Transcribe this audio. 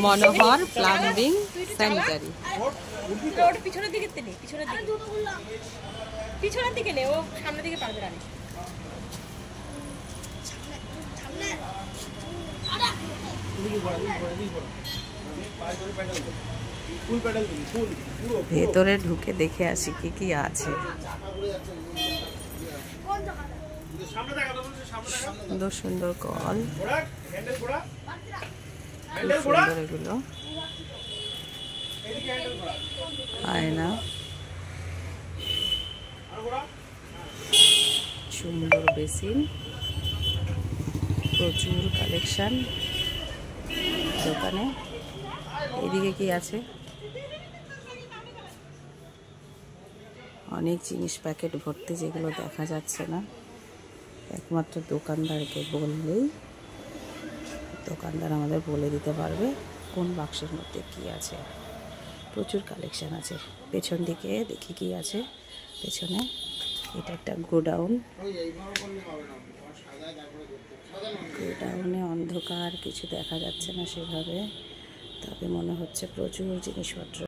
মনোহর plumbing sanitary. পিছনের দিকে নে, পিছনের দিকে নে, ও সামনের দিকে পারবে না। ভেতরে ঢুকে দেখে আসি কি কি আছে। সুন্দর সুন্দর কল, সুন্দর এগুলো আয়না, সুন্দর বেসিন, প্রচুর কালেকশন দোকানে। এদিকে কি আছে? অনেক জিনিস প্যাকেট ভর্তি, যেগুলো দেখা যাচ্ছে না। একমাত্র দোকানদারকে বললেই দোকানদার আমাদের বলে দিতে পারবে কোন বাক্সের মধ্যে কি আছে। প্রচুর কালেকশন আছে। পেছন দিকে দেখি কি আছে। পেছনে এটা একটা গোডাউন। গোডাউনে অন্ধকার, কিছু দেখা যাচ্ছে না সেভাবে, তবে মনে হচ্ছে প্রচুর জিনিসপত্র।